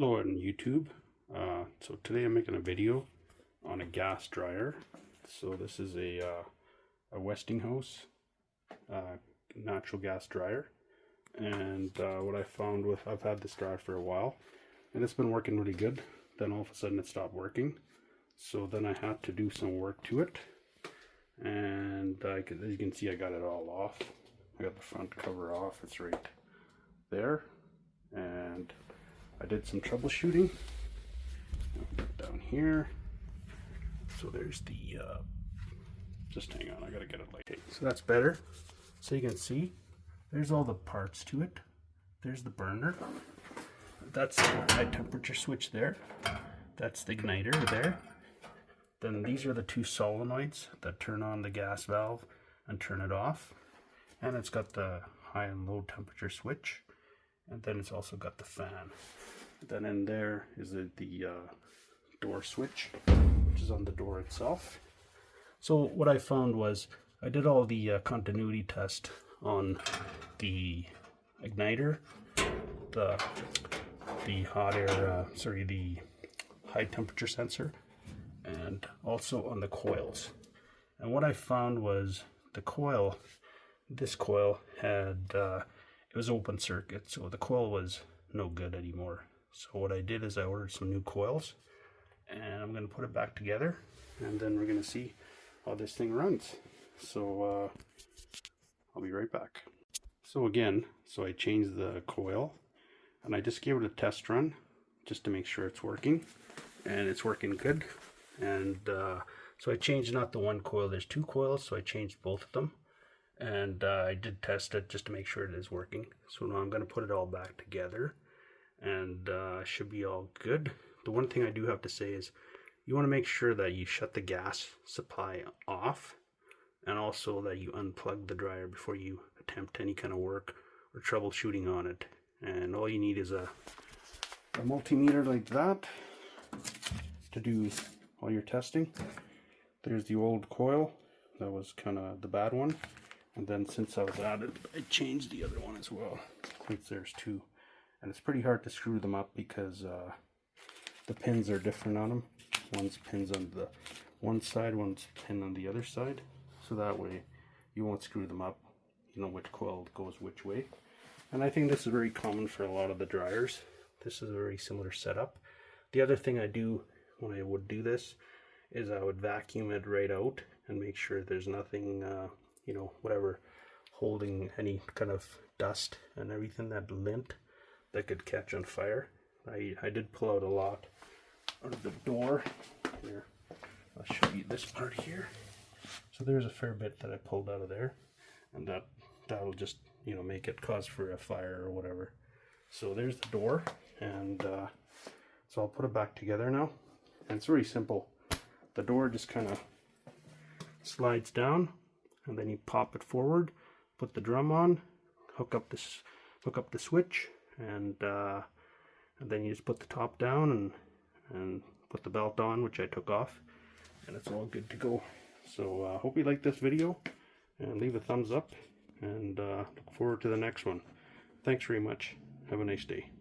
Hello on YouTube. So today I'm making a video on a gas dryer. So this is a Westinghouse natural gas dryer, and what I found with, I've had this dryer for a while and it's been working really good. Then all of a sudden it stopped working, so then I had to do some work to it, and as you can see, I got it all off. I got the front cover off, it's right there, and I did some troubleshooting. I'll put it down here. So there's the just hang on, I gotta get it like, so that's better. So you can see there's all the parts to it. There's the burner, that's the high temperature switch there, that's the igniter there. Then these are the two solenoids that turn on the gas valve and turn it off, and it's got the high and low temperature switch, and then it's also got the fan. Then in there is the door switch, which is on the door itself. So what I found was I did all the continuity test on the igniter, the hot air, the high temperature sensor, and also on the coils. And what I found was the coil, this coil had, it was open circuit, so the coil was no good anymore. So what I did is I ordered some new coils, and I'm going to put it back together, and then we're going to see how this thing runs. So I'll be right back. So again, I changed the coil, and I just gave it a test run just to make sure it's working, and it's working good. And so I changed not the one coil, there's two coils, so I changed both of them, and I did test it just to make sure it is working. So now I'm going to put it all back together, and should be all good. The one thing I do have to say is you want to make sure that you shut the gas supply off, and also that you unplug the dryer before you attempt any kind of work or troubleshooting on it. And all you need is a multimeter like that to do all your testing. There's the old coil, that was kind of the bad one, and then since I was at it, I changed the other one as well. Since there's two, and it's pretty hard to screw them up because the pins are different on them. One's pins on the one side, one's pin on the other side, so that way you won't screw them up. You know which coil goes which way. And I think this is very common for a lot of the dryers. This is a very similar setup. The other thing I do when I would do this is I would vacuum it right out and make sure there's nothing, you know, whatever, holding any kind of dust and everything, that lint that could catch on fire. I did pull out a lot out of the door. Here, I'll show you this part here. So there's a fair bit that I pulled out of there, and that'll just, you know, make it cause for a fire or whatever. So there's the door, and so I'll put it back together now, and it's really simple. The door just kind of slides down, and then you pop it forward, put the drum on, hook up the switch, and then you just put the top down and put the belt on, which I took off, and it's all good to go. So hope you like this video, and leave a thumbs up, and look forward to the next one. Thanks very much. Have a nice day.